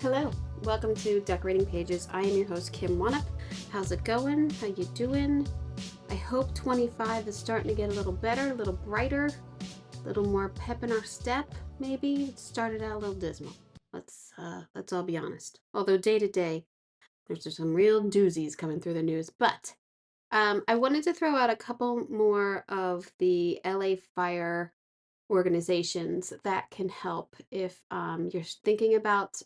Hello, welcome to Decorating Pages. I am your host, Kim Wannop. How's it going? How you doing? I hope 25 is starting to get a little better, a little brighter, a little more pep in our step, maybe. It started out a little dismal. Let's all be honest. Although day to day, there's just some real doozies coming through the news. But I wanted to throw out a couple more of the LA fire organizations that can help if you're thinking about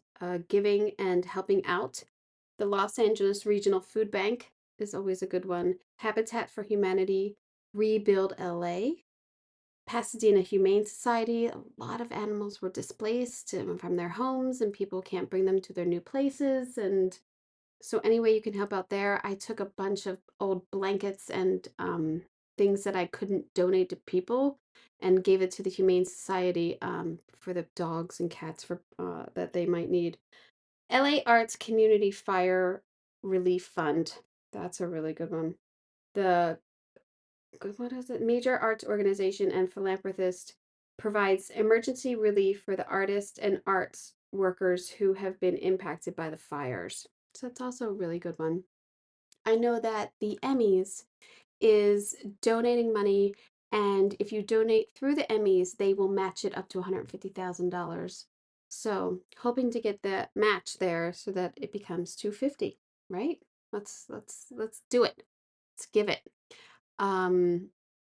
giving and helping out. The Los Angeles Regional Food Bank is always a good one. Habitat for Humanity, Rebuild LA, Pasadena Humane Society. A lot of animals were displaced from their homes and people can't bring them to their new places. And so any way you can help out there. I took a bunch of old blankets and things that I couldn't donate to people and gave it to the Humane Society for the dogs and cats for that they might need. LA Arts Community Fire Relief Fund. That's a really good one. The what is it? Major arts organization and philanthropist provides emergency relief for the artists and arts workers who have been impacted by the fires. So that's also a really good one. I know that the Emmys is donating money, and if you donate through the Emmys, they will match it up to $150,000. So hoping to get the match there so that it becomes 250, right? Let's do it. Let's give it. All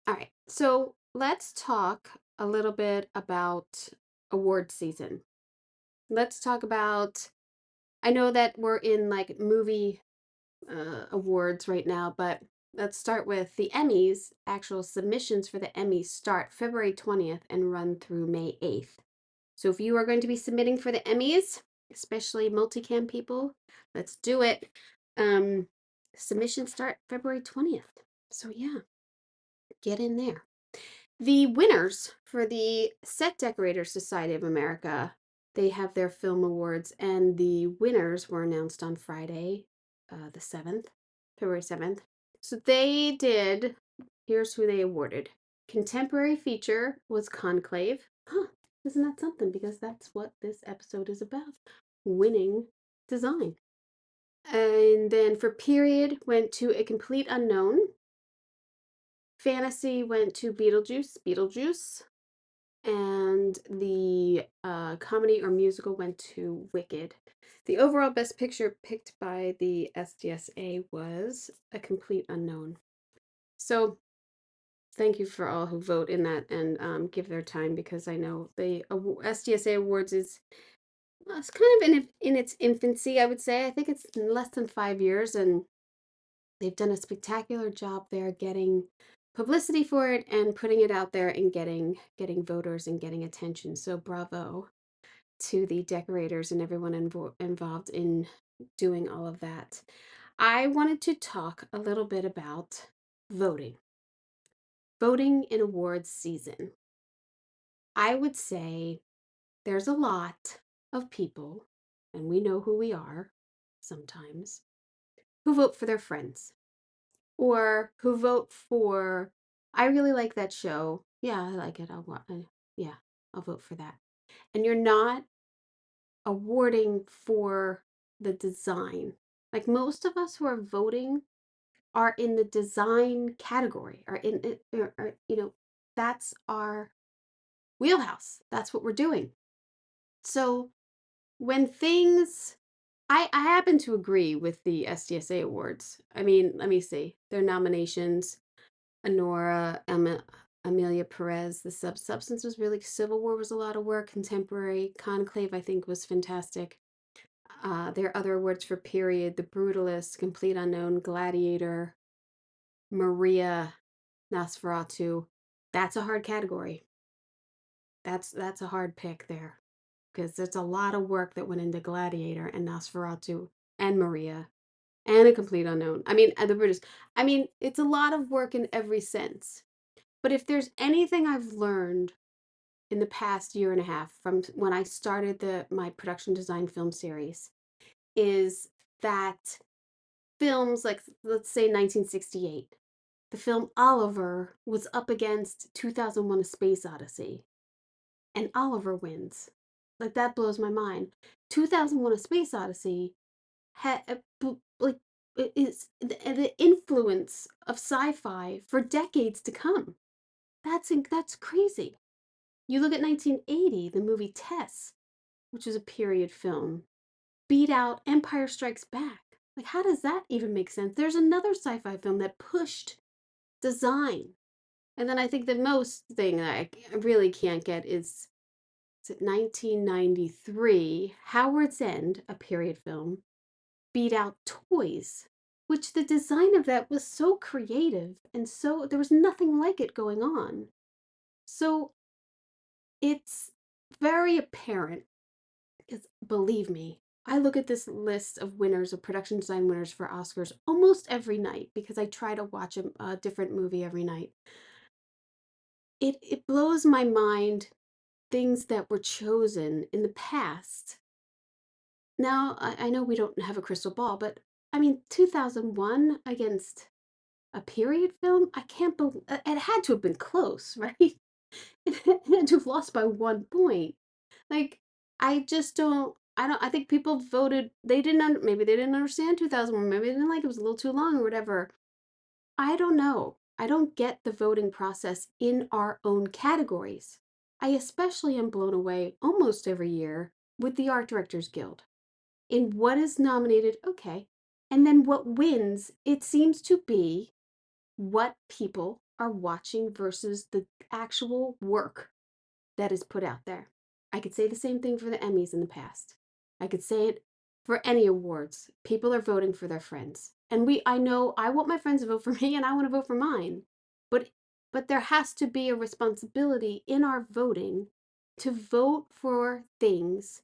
right. So let's talk a little bit about award season. Let's talk about, I know that we're in like movie awards right now, but let's start with the Emmys. Actual submissions for the Emmys start February 20th and run through May 8th. So if you are going to be submitting for the Emmys, especially multicam people, let's do it. Submissions start February 20th. So yeah, get in there. The winners for the Set Decorator Society of America, they have their film awards, and the winners were announced on Friday, the 7th, February 7th. So they did, here's who they awarded. Contemporary feature was Conclave. Huh, isn't that something? Because that's what this episode is about, winning design. And then for period, went to A Complete Unknown. Fantasy went to Beetlejuice. And the comedy or musical went to Wicked. The overall best picture picked by the SDSA was A Complete Unknown. So thank you for all who vote in that and give their time, because I know the SDSA Awards is it's kind of in its infancy, I would say. I think it's less than 5 years, and they've done a spectacular job there getting publicity for it and putting it out there and getting voters and getting attention. So bravo to the decorators and everyone involved in doing all of that. I wanted to talk a little bit about voting. Voting in awards season. I would say there's a lot of people, and we know who we are sometimes, who vote for their friends or who vote for, I really like that show. Yeah, I like it. Yeah, I'll vote for that. And you're not awarding for the design. Like most of us who are voting are in the design category, are in it, that's our wheelhouse. That's what we're doing. So when things, I happen to agree with the SDSA awards. I mean, let me see their nominations. Honora, Amelia Perez, The Substance was really, Civil War was a lot of work, Contemporary, Conclave I think was fantastic. There are other awards for period, The Brutalist, Complete Unknown, Gladiator, Maria, Nosferatu. That's a hard category. That's a hard pick there, because there's a lot of work that went into Gladiator and Nosferatu and Maria and A Complete Unknown. I mean, The Brutus. I mean, it's a lot of work in every sense. But if there's anything I've learned in the past year and a half from when I started my production design film series, is that films like, let's say 1968, the film Oliver was up against 2001: A Space Odyssey, and Oliver wins. Like that blows my mind. 2001: A Space Odyssey had like is the influence of sci-fi for decades to come. That's crazy. You look at 1980, the movie Tess, which is a period film, beat out Empire Strikes Back. Like, how does that even make sense? There's another sci-fi film that pushed design. And then I think the most thing that I really can't get is it 1993, Howard's End, a period film, beat out Toys, which the design of that was so creative and so there was nothing like it going on. So it's very apparent because believe me, I look at this list of winners of production design winners for Oscars almost every night because I try to watch a different movie every night. It blows my mind things that were chosen in the past. Now, I know we don't have a crystal ball, but I mean, 2001 against a period film? I can't believe it had to have been close, right? It had to have lost by 1 point. Like, I think people voted, maybe they didn't understand 2001, maybe they didn't like it was a little too long or whatever. I don't know. I don't get the voting process in our own categories. I especially am blown away almost every year with the Art Directors Guild. In what is nominated, okay. And then what wins, it seems to be what people are watching versus the actual work that is put out there. I could say the same thing for the Emmys in the past. I could say it for any awards. People are voting for their friends. And I know I want my friends to vote for me and I want to vote for mine. But but there has to be a responsibility in our voting to vote for things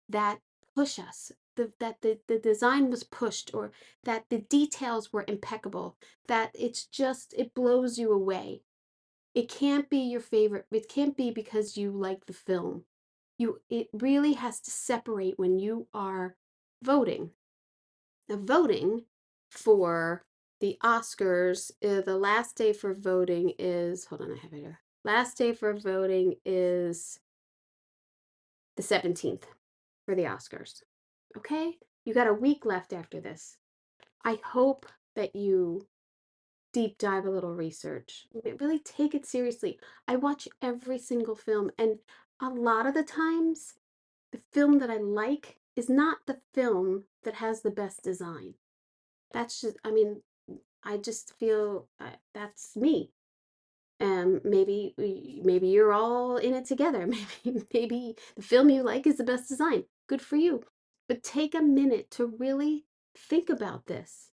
that push us. That the design was pushed or that the details were impeccable, that it blows you away. It can't be your favorite. It can't be because you like the film. It really has to separate when you are voting. Now, voting for the Oscars, the last day for voting is, hold on, I have it here. Last day for voting is the 17th for the Oscars. Okay? You got a week left after this. I hope that you deep dive a little research. Really take it seriously. I watch every single film, and a lot of the times, the film that I like is not the film that has the best design. That's just, I mean, I just feel that's me. Maybe you're all in it together. Maybe the film you like is the best design. Good for you. But take a minute to really think about this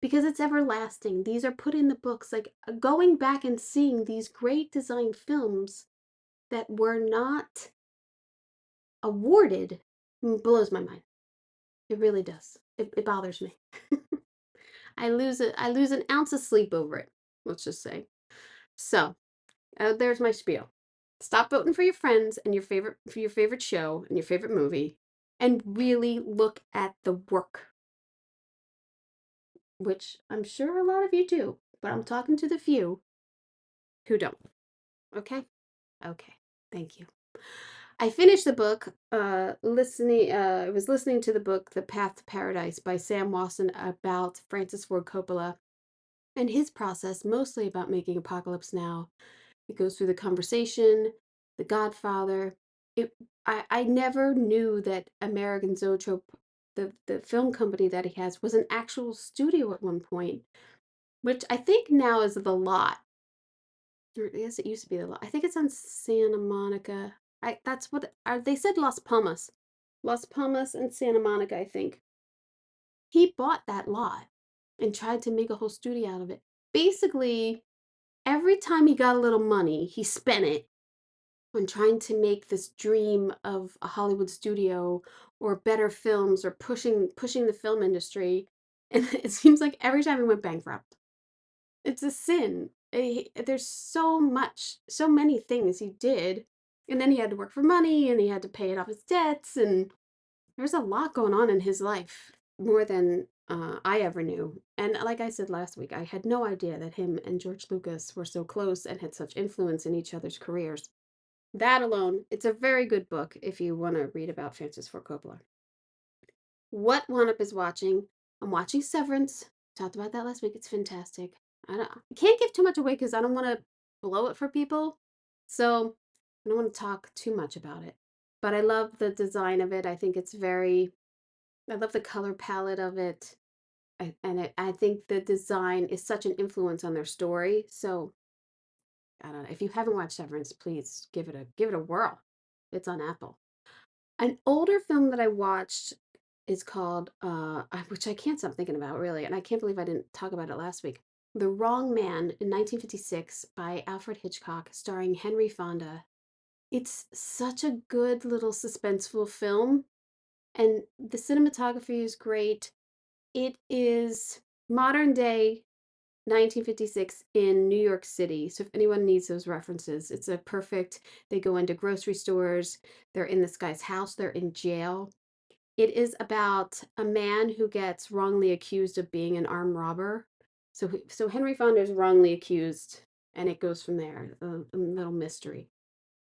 because it's everlasting. These are put in the books. Like going back and seeing these great design films that were not awarded blows my mind. It really does. It bothers me. I lose an ounce of sleep over it. Let's just say. So there's my spiel. Stop voting for your friends and your favorite show and your favorite movie, and really look at the work, which I'm sure a lot of you do. But I'm talking to the few who don't. Okay? Okay. Thank you. I finished the book I was listening to the book The Path to Paradise by Sam Wasson about Francis Ford Coppola and his process, mostly about making Apocalypse Now. It goes through the conversation, The Godfather. I never knew that American Zoetrope, the film company that he has, was an actual studio at one point, which I think now is the Lot. Or I guess it used to be the Lot. I think it's on Santa Monica. That's what they said, Las Palmas. Las Palmas and Santa Monica, I think. He bought that lot and tried to make a whole studio out of it. Basically, every time he got a little money, he spent it on trying to make this dream of a Hollywood studio or better films or pushing the film industry. And it seems like every time he went bankrupt. It's a sin. There's so many things he did. And then he had to work for money and he had to pay it off his debts. And there's a lot going on in his life, more than I ever knew. And like I said last week, I had no idea that him and George Lucas were so close and had such influence in each other's careers. That alone, it's a very good book if you want to read about Francis Ford Coppola. What Wannop is watching? I'm watching Severance. Talked about that last week. It's fantastic. I can't give too much away because I don't want to blow it for people. So I don't want to talk too much about it. But I love the design of it. I think it's I love the color palette of it. I think the design is such an influence on their story. So I don't know. If you haven't watched Severance, please give it a whirl. It's on Apple. An older film that I watched is called which I can't stop thinking about really, and I can't believe I didn't talk about it last week. The Wrong Man in 1956 by Alfred Hitchcock, starring Henry Fonda. It's such a good little suspenseful film, and the cinematography is great. It is modern day 1956 in New York City. So if anyone needs those references, it's a perfect. They go into grocery stores, they're in this guy's house, they're in jail. It is about a man who gets wrongly accused of being an armed robber. So Henry Fonda is wrongly accused, and it goes from there. A little mystery,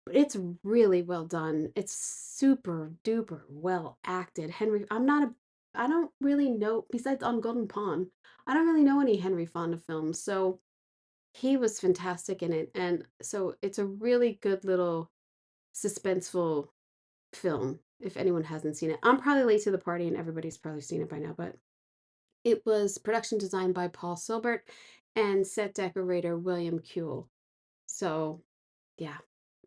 but it's really well done. It's super duper well acted. I don't really know, besides on Golden Pond, I don't really know any Henry Fonda films. So he was fantastic in it. And so it's a really good little suspenseful film if anyone hasn't seen it. I'm probably late to the party and everybody's probably seen it by now, but it was production designed by Paul Silbert and set decorator William Kuehl. So yeah,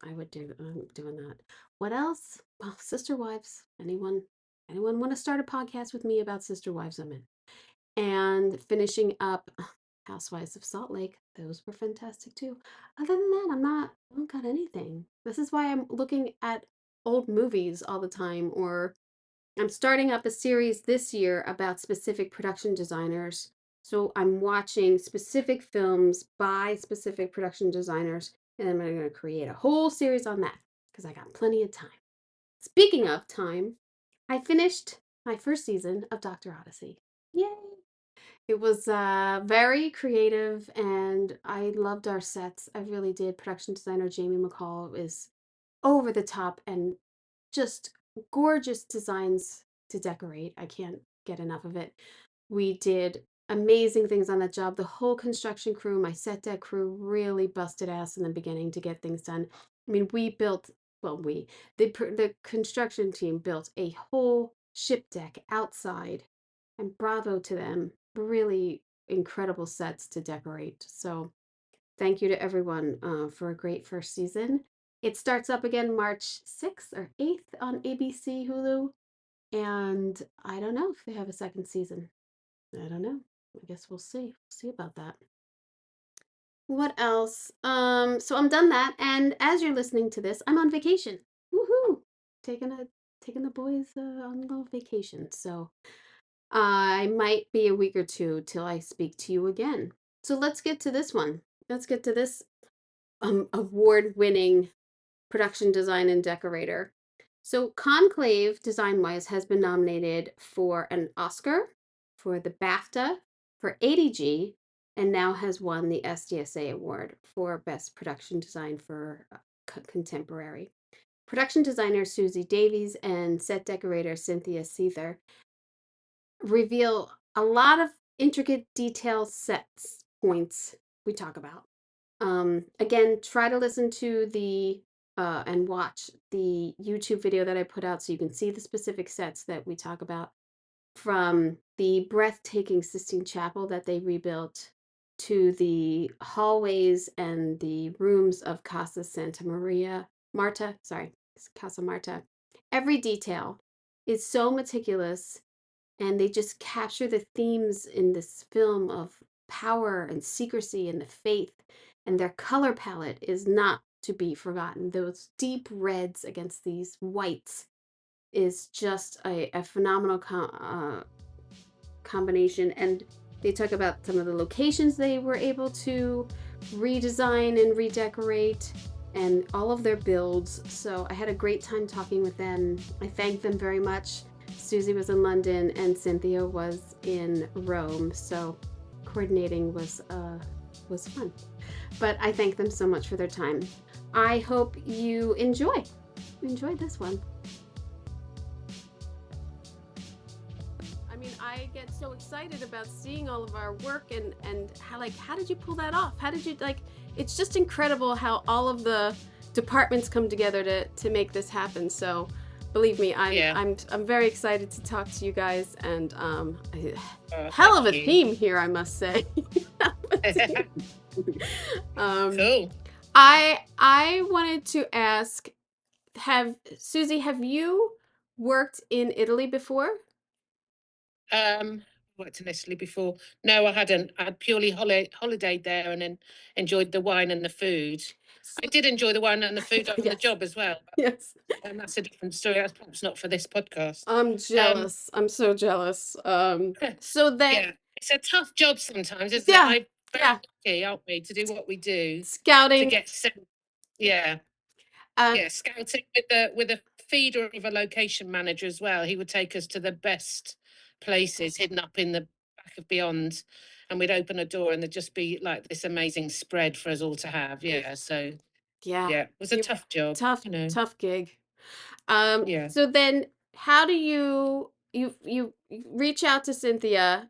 I'm doing that. What else? Well, Sister Wives. Anyone want to start a podcast with me about Sister Wives? I'm in. And finishing up Housewives of Salt Lake. Those were fantastic too. Other than that, I don't got anything. This is why I'm looking at old movies all the time, or I'm starting up a series this year about specific production designers. So I'm watching specific films by specific production designers, and I'm going to create a whole series on that because I got plenty of time. Speaking of time, I finished my first season of Dr. Odyssey. Yay! It was very creative, and I loved our sets. I really did. Production designer Jamie McCall is over the top and just gorgeous designs to decorate. I can't get enough of it. We did amazing things on that job. The whole construction crew, my set deck crew, really busted ass in the beginning to get things done. I mean, the construction team built a whole ship deck outside, and bravo to them. Really incredible sets to decorate. So thank you to everyone for a great first season. It starts up again March 6th or 8th on ABC Hulu. And I don't know if they have a second season. I don't know. I guess we'll see. We'll see about that. What else? So I'm done that, and as you're listening to this, I'm on vacation. Woohoo! Taking the boys on a little vacation. So I might be a week or two till I speak to you again. So let's get to this one. Let's get to this award-winning production design and decorator. So Conclave, design-wise, has been nominated for an Oscar, for the BAFTA, for ADG, and now has won the SDSA award for Best Production Design for Contemporary. Production designer Suzie Davies and set decorator Cynthia Sleiter reveal a lot of intricate detail sets points we talk about. Again, try to listen to the and watch the YouTube video that I put out so you can see the specific sets that we talk about, from the breathtaking Sistine Chapel that they rebuilt to the hallways and the rooms of Casa Santa Marta, sorry, Casa Marta. Every detail is so meticulous, and they just capture the themes in this film of power and secrecy and the faith, and their color palette is not to be forgotten. Those deep reds against these whites is just a phenomenal combination. And they talk about some of the locations they were able to redesign and redecorate and all of their builds. So I had a great time talking with them. I thank them very much. Suzie was in London and Cynthia was in Rome, so coordinating was fun. But I thank them so much for their time. I hope you enjoy this one. I mean, I get so excited about seeing all of our work and how did you pull that off? How did you it's just incredible how all of the departments come together to make this happen. So believe me, I'm very excited to talk to you guys, and hell of a theme here, I must say. Cool. I wanted to ask, Suzie, have you worked in Italy before? Worked in Italy before. No, I hadn't. I'd purely holidayed there and then enjoyed the wine and the food. I did enjoy the wine and the food on the job as well. Yes. And that's a different story. That's perhaps not for this podcast. I'm jealous. I'm so jealous. So then, yeah, it's a tough job sometimes, isn't yeah, it? Very lucky, aren't we, to do what we do, to scouting. get sent. Yeah. Scouting with a feeder of a location manager as well. He would take us to the best places hidden up in the back of Beyond, and we'd open a door and there'd just be like this amazing spread for us all to have. Yeah, so it was a tough job. Tough gig. Yeah. So then, how do you reach out to Cynthia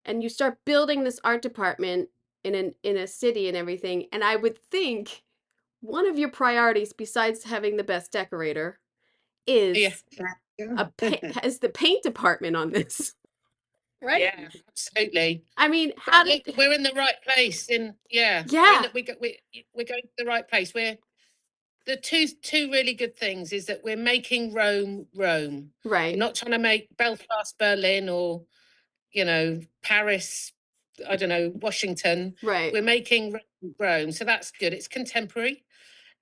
and you start building this art department in a city and everything? And I would think one of your priorities, besides having the best decorator, is is the paint department on this, right? Yeah, absolutely. I mean, Look, we're in the right place. We're going to the right place. We're the two really good things is that we're making Rome Rome. right. We're not trying to make Belfast Berlin or Paris, I don't know, Washington. Right. We're making Rome, so that's good. It's contemporary.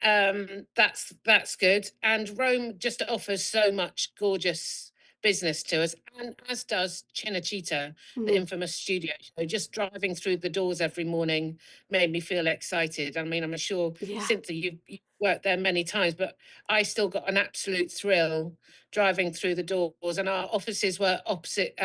That's good. And Rome just offers so much gorgeous business to us, and as does Cinecittà, the infamous studio. So just driving through the doors every morning made me feel excited. I mean, I'm sure, Cynthia, you've worked there many times, but I still got an absolute thrill driving through the doors. And our offices were opposite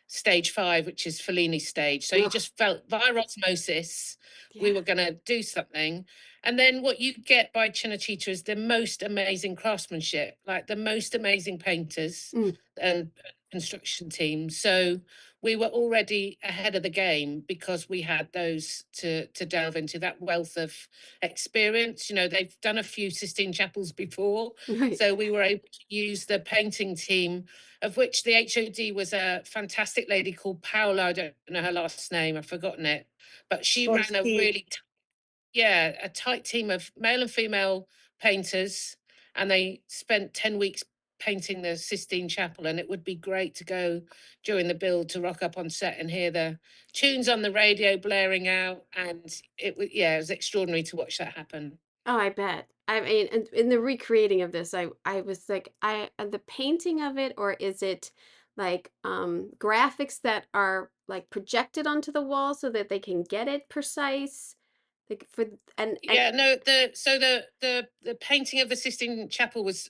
stage 5, which is Fellini's stage. So you just felt via osmosis we were going to do something. And then what you get by Cinecittà is the most amazing craftsmanship, like the most amazing painters and construction teams. So we were already ahead of the game because we had those to delve into, that wealth of experience. They've done a few Sistine Chapels before. Right. So we were able to use the painting team, of which the HOD was a fantastic lady called Paola. I don't know her last name, I've forgotten it. But she ran a really a tight team of male and female painters, and they spent 10 weeks painting the Sistine Chapel. And it would be great to go during the build to rock up on set and hear the tunes on the radio blaring out. And it was extraordinary to watch that happen. Oh, I bet. I mean, in the recreating of this, I was like, the painting of it, or is it like graphics that are like projected onto the wall so that they can get it precise? Like and no, the painting of the Sistine Chapel was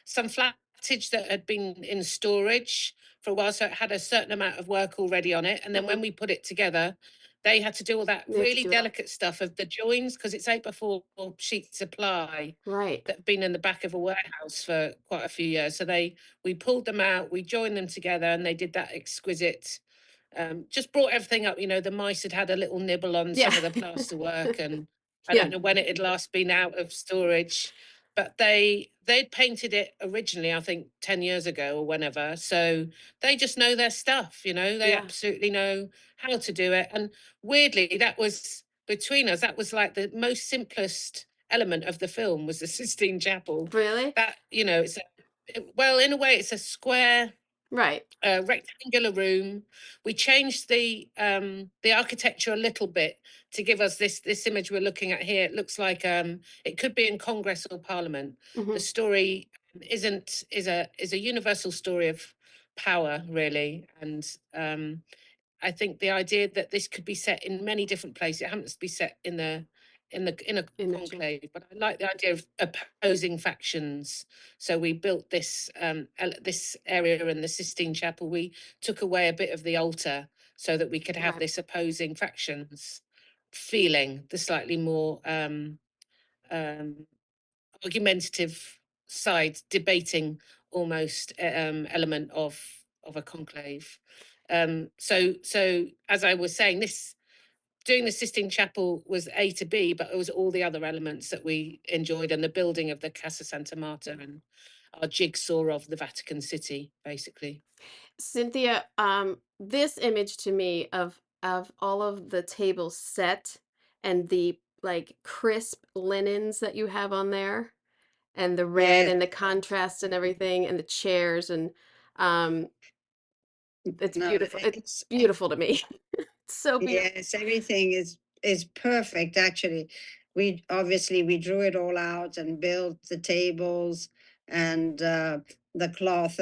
some flattage that had been in storage for a while, so it had a certain amount of work already on it. And then when we put it together, they had to do all that really delicate stuff of the joins, because it's 8x4 sheets of ply right. that have been in the back of a warehouse for quite a few years. So we pulled them out, we joined them together, and they did that exquisite. Just brought everything up. The mice had a little nibble on some of the plaster work, and I don't know when it had last been out of storage, but they'd painted it originally, I think 10 years ago or whenever. So they just know their stuff. They absolutely know how to do it. And weirdly, that was between us. That was like the most simplest element of the film, was the Sistine Chapel. Really? That it's well, in a way, it's a square. Right. Rectangular room. We changed the architecture a little bit to give us this image we're looking at here. It looks like it could be in Congress or Parliament. The story is a universal story of power, really, and I think the idea that this could be set in many different places. It happens to be set in a conclave, but I like the idea of opposing factions. So we built this this area in the Sistine Chapel. We took away a bit of the altar so that we could have this opposing factions feeling, the slightly more argumentative side, debating almost element of a conclave. So as I was saying, this doing the Sistine Chapel was A to B, but it was all the other elements that we enjoyed, and the building of the Casa Santa Marta and our jigsaw of the Vatican City, basically. Cynthia, this image to me of all of the tables set and the like crisp linens that you have on there and the red Yes, and the contrast and everything and the chairs and um it's no, beautiful. It's beautiful to me. It's so beautiful. yes, everything is perfect actually. We obviously we drew it all out and built the tables and the cloth.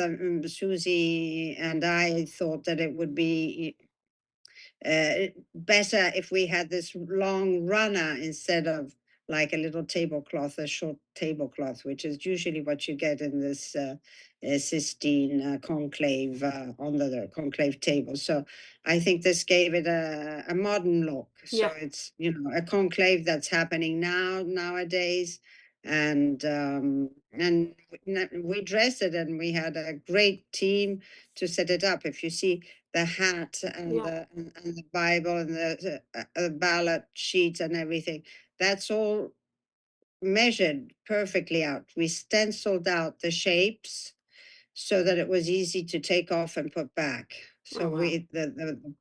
Susie and I thought that it would be better if we had this long runner instead of like a little tablecloth, a short tablecloth, which is usually what you get in this Sistine conclave on the conclave table. So I think this gave it a modern look. So Yeah. it's, you know, a conclave that's happening nowadays. And we dressed it and we had a great team to set it up. If you see the hat and Yeah. the Bible and the ballot sheet and everything. That's all measured perfectly out. We stenciled out the shapes so that it was easy to take off and put back. So Oh wow.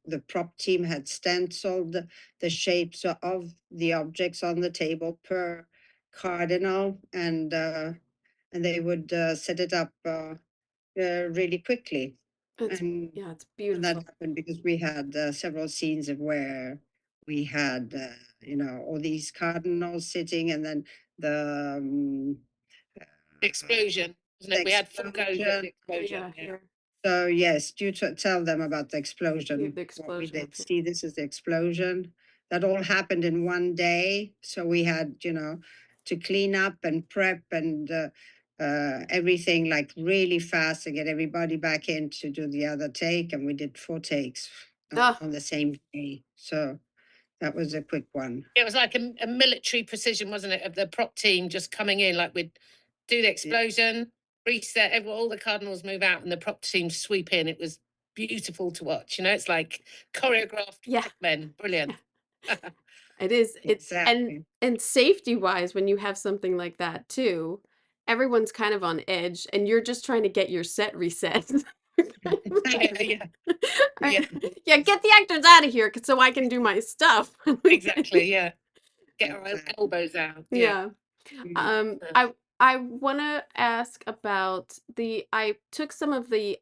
the prop team had stenciled the shapes of the objects on the table per cardinal, and they would set it up really quickly. It's And yeah, it's and that beautiful. happened because we had several scenes of where we had, you know, all these cardinals sitting, and then the Explosion, wasn't the it? We had four goes at the explosion. explosion. Yeah, Yeah. here. So yes, you tell them about the We have explosion, the what we explosion up did. here. See, this is the explosion. That all happened in one day. So we had, you know, to clean up and prep and everything like really fast to get everybody back in to do the other take. And we did 4 takes Ugh. on the same day. So that was a quick one. It was like a military precision, wasn't it, of the prop team just coming in, like we'd do the explosion, reset, all the cardinals move out, and the prop team sweep in. It was beautiful to watch. You know, it's like choreographed Yeah. men. Brilliant. It is. It Exactly. and safety wise, when you have something like that too, everyone's kind of on edge, and you're just trying to get your set reset. Yeah, yeah, Right. yeah, Yeah, get the actors out of here so I can do my stuff. exactly. Yeah, get our Exactly. elbows out. Yeah. Yeah. Mm. I want to ask about I took some of the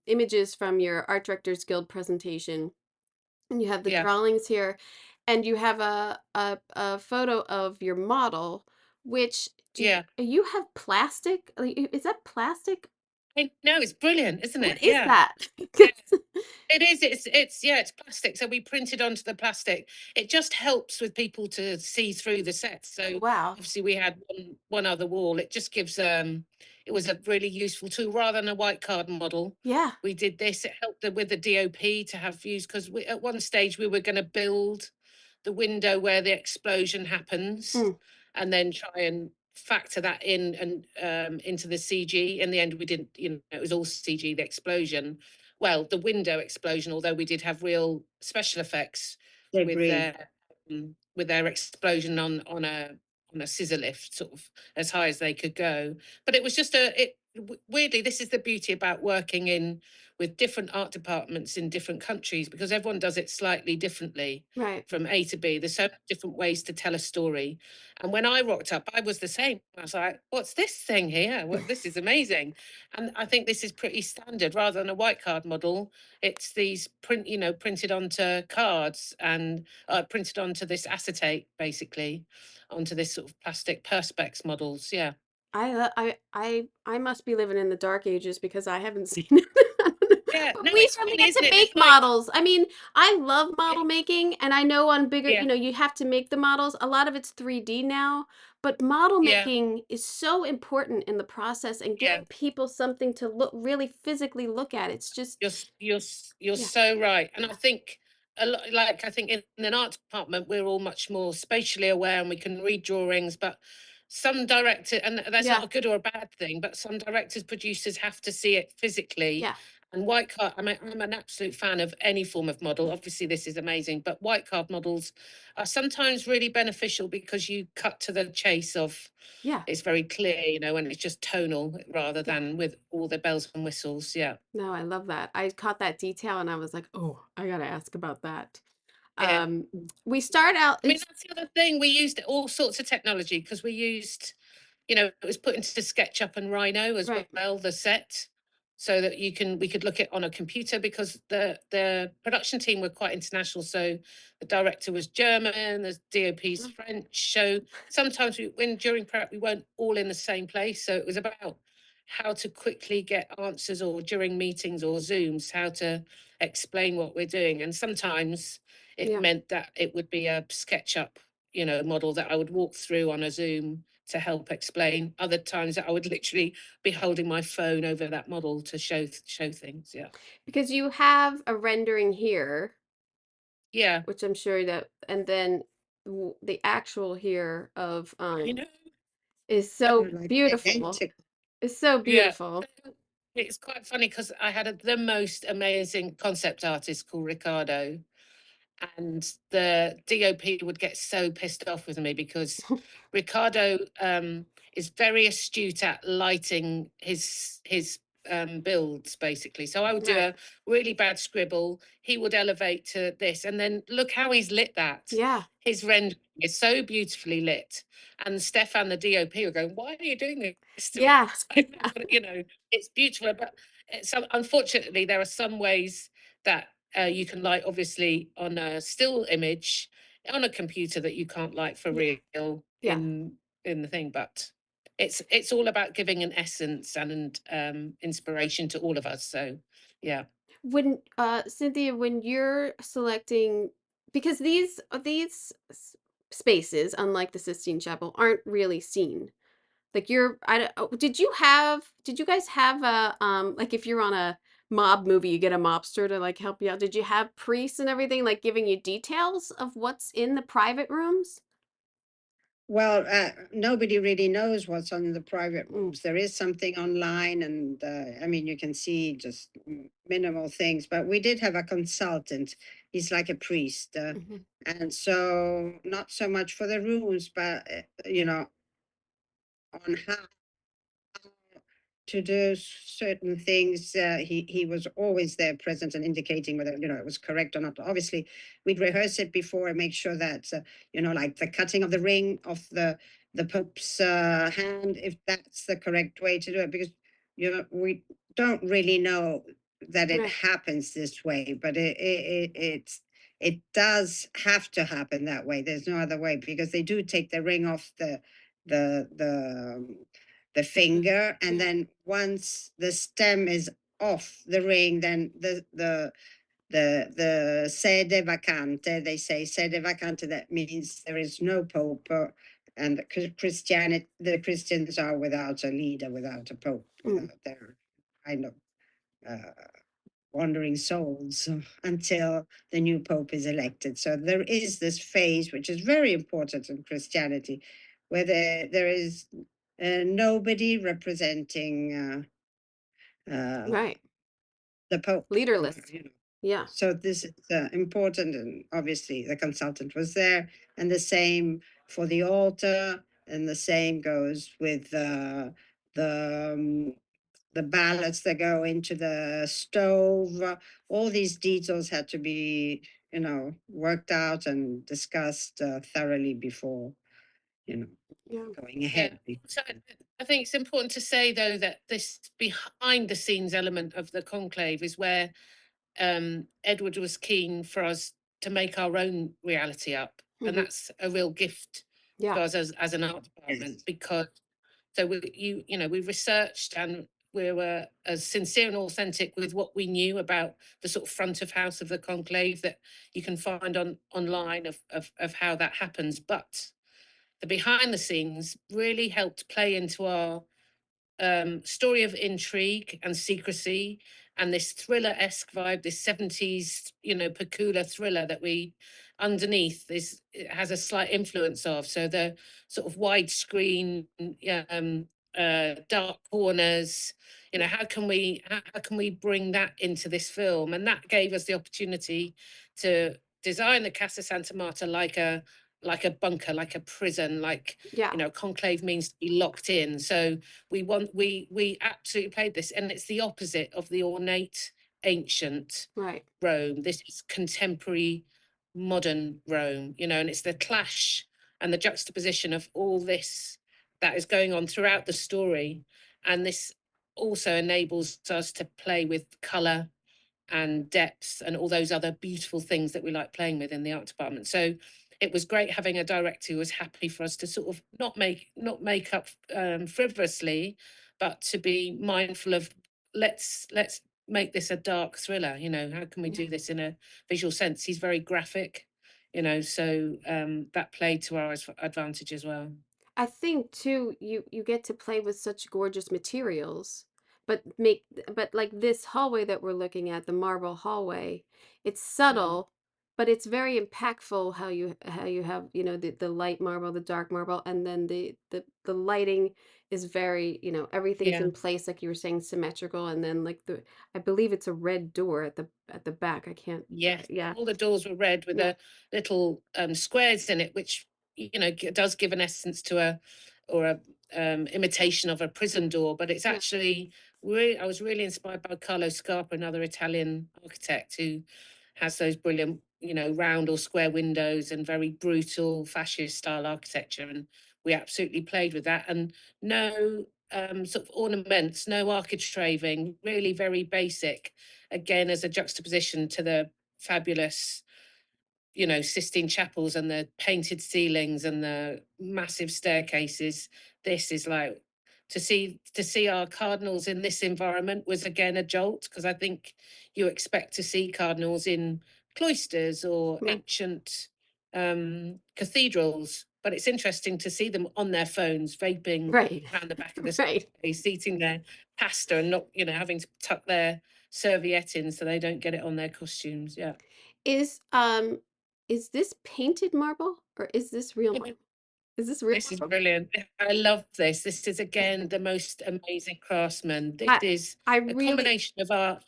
images from your Art Directors Guild presentation, and you have the Yeah. drawings here, and you have a photo of your model, which Yeah. you have plastic? Like, is that plastic? I know, it's brilliant, isn't it? What is Yeah. that? Yeah. It is. It's yeah. It's plastic. So we printed onto the plastic. It just helps with people to see through the set. So Wow. obviously we had one other wall. It just gives. It was a really useful tool rather than a white card model. Yeah. We did this. It helped with the DOP to have views because at one stage we were going to build the window where the explosion happens, Mm. and then try and factor that in and into the CG. In the end, we didn't. You know, it was all CG. The explosion, well, the window explosion, although we did have real special effects Debris. with their explosion on a scissor lift, sort of as high as they could go. But it was just weirdly, this is the beauty about working in with different art departments in different countries, because everyone does it slightly differently Right. from A to B. There's so many different ways to tell a story. And when I rocked up, I was the same. I was like, what's this thing here? Well, this is amazing. And I think this is pretty standard rather than a white card model. It's these printed onto cards and printed onto this acetate, basically, onto this sort of plastic perspex models. Yeah. I must be living in the dark ages because I haven't seen it. Yeah. But No, we it's hardly funny, get isn't to it? make It's like, models. I mean, I love model making, and I know on bigger, yeah, you have to make the models. A lot of it's 3D now, but model yeah, making is so important in the process and yeah. giving people something to really physically look at. It's just You're yeah. so right. And I think a lot, like I think in an art department, we're all much more spatially aware and we can read drawings, but some director, and that's Yeah. not a good or a bad thing, but some directors, producers have to see it physically. Yeah. And white card, I'm an absolute fan of any form of model. Obviously, this is amazing, but white card models are sometimes really beneficial because you cut to the chase of, Yeah. it's very clear, you know, and it's just tonal rather Yeah. than with all the bells and whistles. Yeah. No, I love that. I caught that detail and I was like, oh, I gotta ask about that. Yeah. We start out, I mean, it's that's the other thing. We used all sorts of technology because we used, you know, it was put into SketchUp and Rhino as right. well, the set, so that we could look at on a computer because the production team were quite international. So the director was German, the DOP's Mm. French. So sometimes when during prep we weren't all in the same place. So it was about how to quickly get answers, or during meetings or Zooms, how to explain what we're doing. And sometimes it Yeah. meant that it would be a SketchUp, you know, model that I would walk through on a Zoom to help explain. Other times that I would literally be holding my phone over that model to show things. Yeah. Because you have a rendering here, Yeah. which I'm sure that, and then the actual here of I know. is They're so like beautiful. identical. It's so Yeah. beautiful. It's quite funny because I had the most amazing concept artist called Ricardo, and the DOP would get so pissed off with me because Ricardo is very astute at lighting his builds basically. So I would do Right. a really bad scribble. He would elevate to this, and then look how he's lit that. Yeah. His rendering is so beautifully lit, and Stefan, the DOP, were going, "Why are you doing this to Yeah. us?" You know, it's beautiful, but so unfortunately, there are some ways that you can light obviously on a still image on a computer that you can't light for Yeah. real Yeah. in the thing, but it's all about giving an essence and inspiration to all of us. So yeah. When Cynthia, when you're selecting, because spaces, unlike the Sistine Chapel, aren't really seen. Like did you guys have a like if you're on a mob movie, you get a mobster to like help you out. Did you have priests and everything like giving you details of what's in the private rooms? Well, nobody really knows what's on the private Mm, rooms. There is something online, and I mean, you can see just minimal things. But we did have a consultant. He's like a priest, mhm. and so not so much for the rooms, but you know, on how to do certain things. He was always there, present and indicating whether it was correct or not. Obviously, we'd rehearse it before and make sure that like the cutting of the ring of the Pope's hand, if that's the correct way to do it, because we don't really know that it Right. happens this way, but it does have to happen that way. There's no other way, because they do take the ring off the the the finger, and Yeah. then once the stem is off the ring, then the sede vacante, they say sede vacante, that means there is no pope, and the Christians are without a leader, without a pope, Mm, without their kind of wandering souls, until the new pope is elected. So there is this phase which is very important in Christianity, where there is nobody representing right. the Pope. Leaderless. Yeah. So this is important, and obviously the consultant was there, and the same for the altar, and the same goes with the the ballots that go into the stove. All these details had to be, worked out and discussed thoroughly before, you know, Yeah. going Yeah. ahead. So I think it's important to say though that this behind the scenes element of the conclave is where Edward was keen for us to make our own reality up, and Hmm. that's a real gift Yeah. to us as an art department. Yes. Because so we researched, and we were as sincere and authentic with what we knew about the sort of front of house of the conclave that you can find online of how that happens. But the behind the scenes really helped play into our story of intrigue and secrecy and this thriller-esque vibe, this 70s, peculiar thriller that we underneath it has a slight influence of. So the sort of widescreen, dark corners, how can we bring that into this film? And that gave us the opportunity to design the Casa Santa Marta like a bunker, like a prison, Yeah. Conclave means to be locked in. So we absolutely played this, and it's the opposite of the ornate ancient Right. Rome. This is contemporary modern Rome, and it's the clash and the juxtaposition of all this that is going on throughout the story. And this also enables us to play with color and depth and all those other beautiful things that we like playing with in the art department. So it was great having a director who was happy for us to sort of not make up frivolously, but to be mindful of let's make this a dark thriller. How can we do this in a visual sense? He's very graphic, so that played to our advantage as well. I think too, you get to play with such gorgeous materials, but like this hallway that we're looking at, the marble hallway, it's subtle, but it's very impactful how you have, the light marble, the dark marble, and then the lighting is very, everything's Yeah. in place, like you were saying, symmetrical, and then like I believe it's a red door at the back. I can't. Yes, Yeah. all the doors were red with Yeah. a little squares in it, which does give an essence to a imitation of a prison door. But it's Yeah. actually I was really inspired by Carlo Scarpa, another Italian architect who has those brilliant, round or square windows and very brutal fascist style architecture. And we absolutely played with that. And no sort of ornaments, no architraving, really very basic, again, as a juxtaposition to the fabulous, Sistine Chapels and the painted ceilings and the massive staircases. This is like to see our cardinals in this environment was again a jolt, because I think you expect to see cardinals in cloisters or Right. ancient cathedrals, but it's interesting to see them on their phones vaping Right. around the back of the Right. staircase, eating their pasta and not having to tuck their serviette in so they don't get it on their costumes. Yeah. Is is this painted marble or is this real marble? Is this real This is marble? brilliant. I love this. This is again the most amazing craftsman. This I is I a really combination of our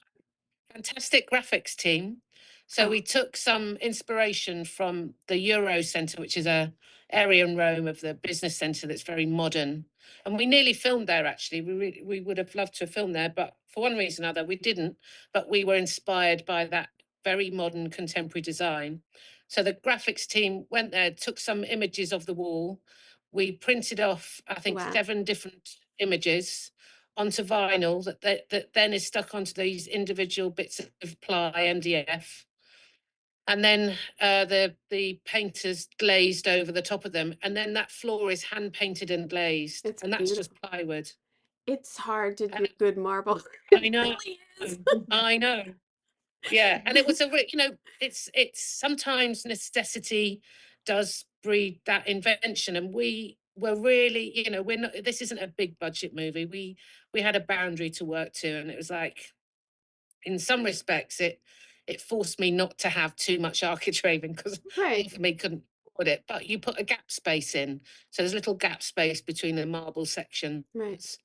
fantastic graphics team. So oh we took some inspiration from the Euro Centre, which is a area in Rome of the business centre that's very modern. And we nearly filmed there, actually. We would have loved to have filmed there, but for one reason or other, we didn't. But we were inspired by that very modern contemporary design. So the graphics team went there, took some images of the wall. We printed off, I think, wow. 7 different images onto vinyl that then is stuck onto these individual bits of ply MDF, and then the painters glazed over the top of them, and then that floor is hand painted and glazed, It's and that's just beautiful. plywood. It's hard to do And good marble. I It know, really is. I know, yeah, and it was it's sometimes necessity does breed that invention, and we were really, we're not, this isn't a big budget movie. We had a boundary to work to, and it was like, in some respects, it forced me not to have too much architraving, because Right. half of me couldn't afford it. But you put a gap space in, so there's a little gap space between the marble sections. Right.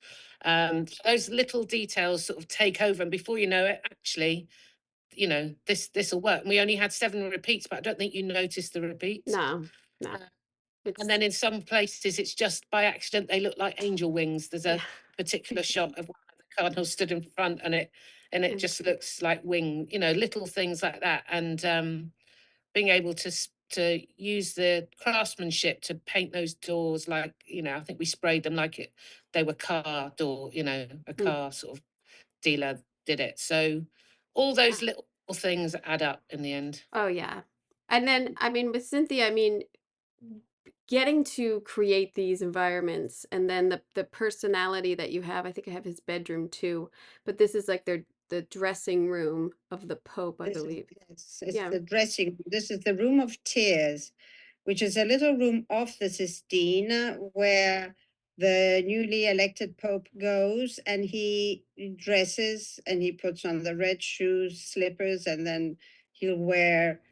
Those little details sort of take over, and before you know it, actually, this will work. And we only had 7 repeats, but I don't think you noticed the repeats. No. No. Uh, It's and then in some places, it's just by accident they look like angel wings. There's yeah. a particular shot of one of the cardinals stood in front, and it And just looks like wing. Little things like that, and being able to use the craftsmanship to paint those doors, like, I think we sprayed them like they were car door. A car sort of dealer did it. So all those little things add up in the end. oh yeah. And then I mean with Cynthia, I mean getting to create these environments and then the personality that you have. I think I have his bedroom too, but this is like the dressing room of the Pope, I believe. It's Yeah. the dressing room. This is the room of tears, which is a little room off the Sistine where the newly elected Pope goes and he dresses and he puts on the red shoes, slippers, and then he'll wear.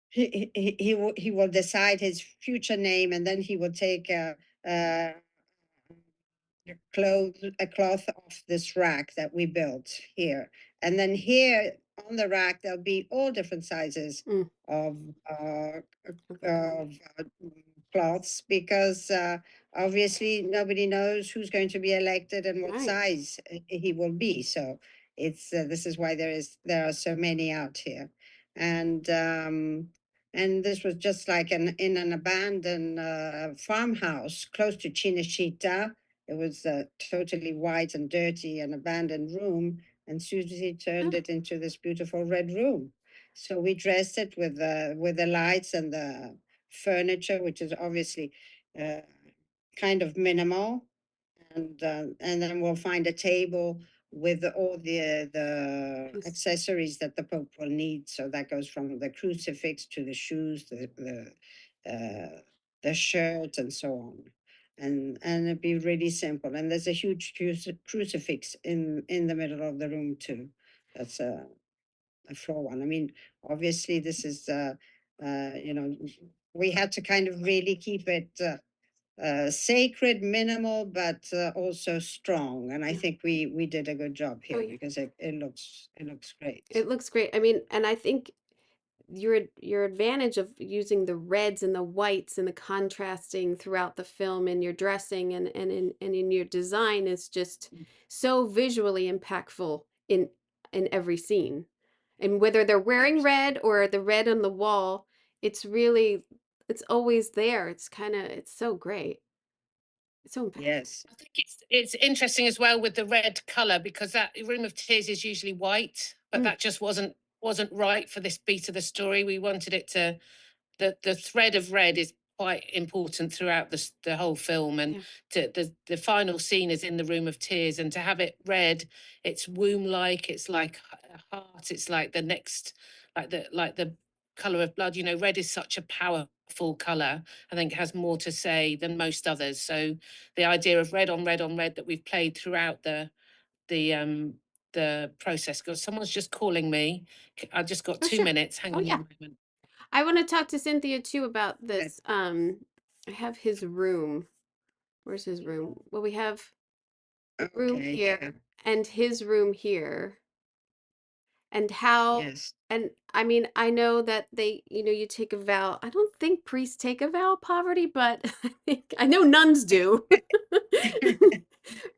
He will decide his future name, and then he will take a cloth off this rack that we built here, and then here on the rack there'll be all different sizes of cloths, because obviously nobody knows who's going to be elected and what Right. size he will be. So it's this is why there are so many out here, and this was just like in an abandoned farmhouse close to Cinecittà. It was totally white and dirty, an abandoned room, and Susie turned it into this beautiful red room. So we dressed it with the lights and the furniture, which is obviously kind of minimal, and then we'll find a table with all the Yes. accessories that the Pope will need. So that goes from the crucifix to the shoes, the shirt, and so on. And it'd be really simple. And there's a huge crucifix in the middle of the room too. That's a floor one. I mean, obviously this is we had to kind of really keep it sacred, minimal, but also strong. And I Yeah. think we did a good job here, yeah. because it looks great. It looks great. I mean, and I think your advantage of using the reds and the whites and the contrasting throughout the film in your dressing and in your design is just so visually impactful in every scene. And whether they're wearing red or the red on the wall, it's really it's always there. It's so great. It's so impactful. Yes. I think it's interesting as well with the red color, because that Room of Tears is usually white, but that just wasn't right for this beat of the story. We wanted it to the thread of red is quite important throughout the whole film, and the final scene is in the Room of Tears, and to have it red, it's womb like, it's like a heart, it's like the next, like the color of blood. You know, red is such a powerful color. I think it has more to say than most others. So the idea of red on red on red that we've played throughout the process. Because someone's just calling me. I just got 2 minutes. Hang on a moment. I want to talk to Cynthia too about this. I have his room. Where's his room? Well, we have the room here and his room here. And how and I mean, I know that they, you take a vow. I don't think priests take a vow of poverty, but I know nuns do.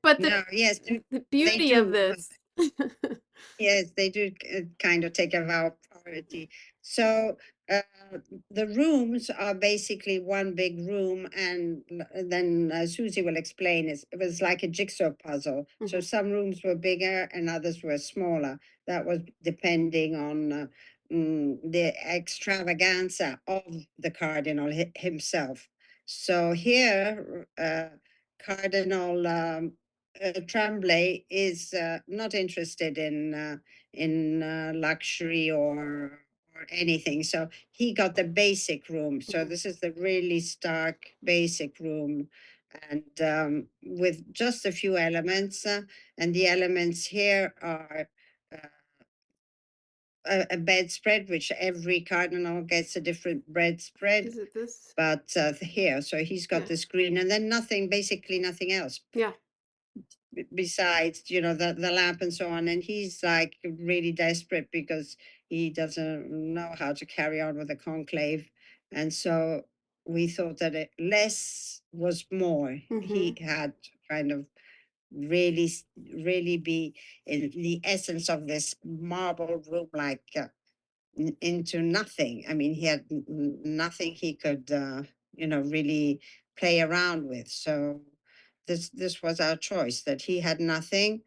But No, yes, the beauty they of do. this. Yes, they do kind of take a vow of poverty. So uh, the rooms are basically one big room, and then Susie will explain it was like a jigsaw puzzle. So some rooms were bigger and others were smaller. That was depending on the extravaganza of the cardinal himself. So here, Cardinal Tremblay is not interested in luxury or anything. So he got the basic room. So this is the really stark basic room, and with just a few elements. And the elements here are a bedspread, which every cardinal gets a different bedspread. Is it this? But here, so he's got the screen, and then basically nothing else. Yeah. Besides, the lamp and so on. And he's like really desperate because he doesn't know how to carry on with the conclave. And so we thought that less was more. He had to kind of really, really be in the essence of this marble room, like into nothing. I mean, he had nothing he could, really play around with. So this was our choice, that he had nothing,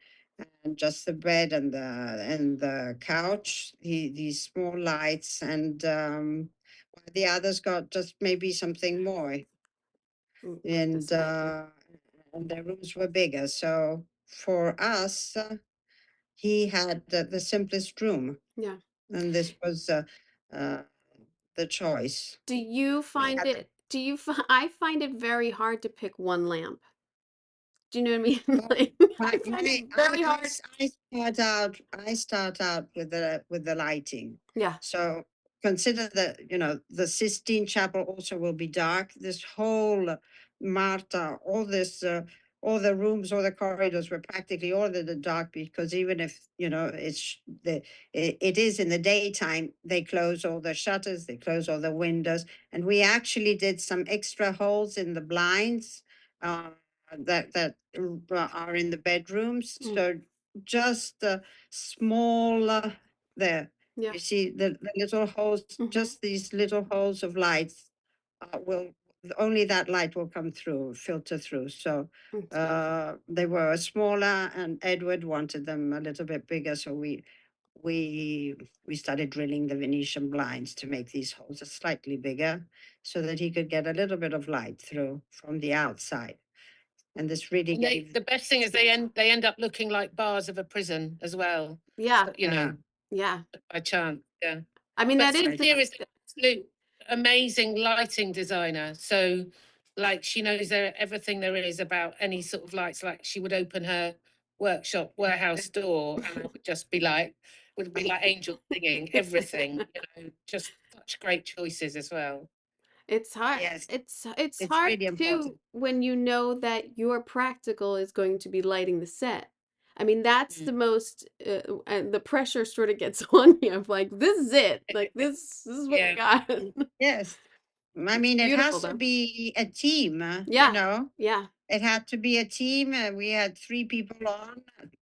and just the bed and the couch, these small lights, and the others got just maybe something more. And the rooms were bigger. So for us, he had the simplest room. And this was the choice. Do you find it Do you? I find it very hard to pick one lamp. Do you know what I mean? Well, Like, I my, find it my, very hard. I start out with the lighting. Yeah. So consider that, the Sistine Chapel also will be dark. This whole Marta, all the rooms, all the corridors were practically all in the dark, because even if, it is in the daytime, they close all the shutters, they close all the windows. And we actually did some extra holes in the blinds. That are in the bedrooms. Mm. So just small there. Yeah. You see the little holes, just these little holes of lights will only that light will come through, filter through. So they were smaller, and Edward wanted them a little bit bigger. So we started drilling the Venetian blinds to make these holes slightly bigger, so that he could get a little bit of light through from the outside. And this really And gave. the best thing is they end up looking like bars of a prison as well. Yeah. So, you know, Yeah. by chance. Yeah. I mean, But that is Cynthia is an absolute amazing lighting designer. So, like, she knows everything there is about any sort of lights. Like, she would open her warehouse door, and I would just be like, angels singing everything. Just such great choices as well. It's hard. Yes, It's it's hard really too important. when you know that your practical is going to be lighting the set. I mean, that's the most, and the pressure sort of gets on you of like, this is it. Like this is what we got. Yes. I mean, it Beautiful has to though. be a team, Yeah. Yeah. It had to be a team. We had 3 people on.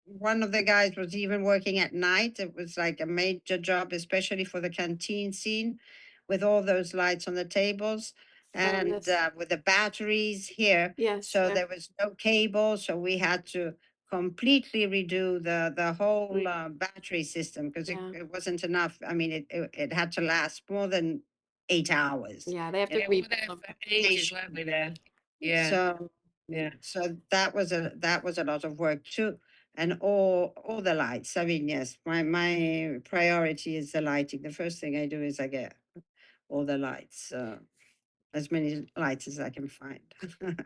One of the guys was even working at night. It was like a major job, especially for the canteen scene, with all those lights on the tables and yes. with the batteries here. Yes. So Yeah. there was no cable. So we had to completely redo the whole battery system, because Yeah. it wasn't enough. I mean, it had to last more than 8 hours. Yeah. They have to Yeah, we were rebuild there them. for ages, weren't we there? Yeah. So Yeah. so that was a lot of work too. And all the lights. I mean, yes, my priority is the lighting. The first thing I do is I get all the lights, as many lights as I can find.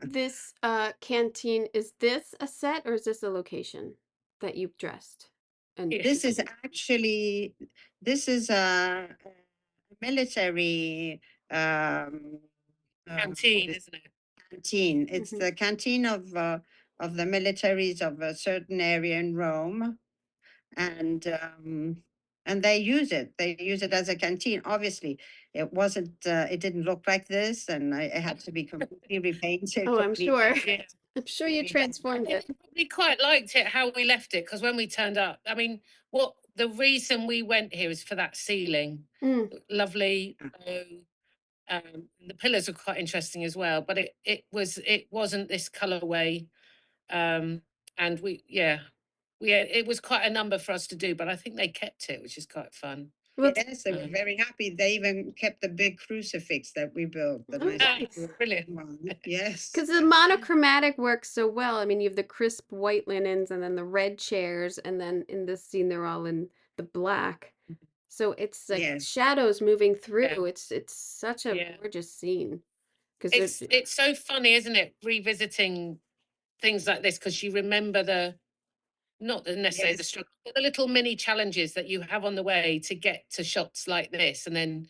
This canteen, is this a set or is this a location that you've dressed? And This is actually a military Canteen, isn't it? canteen. It's the canteen of the militaries of a certain area in Rome, and they use it. They use it as a canteen. Obviously, it wasn't. It didn't look like this, and it had to be completely repainted. oh, I'm sure. Yeah. I'm sure you transformed it. We quite liked it how we left it, because when we turned up, I mean, the reason we went here is for that ceiling. Lovely. The pillars are quite interesting as well, but it wasn't this colorway. And it was quite a number for us to do, but I think they kept it, which is quite fun. Yes, they were very happy. They even kept the big crucifix that we built. The nice brilliant one. Yes. Because the monochromatic works so well. I mean, you have the crisp white linens and then the red chairs, and then in this scene, they're all in the black. So it's like shadows moving through. It's such a gorgeous scene. Because it's so funny, isn't it? Revisiting things like this, because you remember not necessarily the struggle, but the little mini challenges that you have on the way to get to shots like this. And then,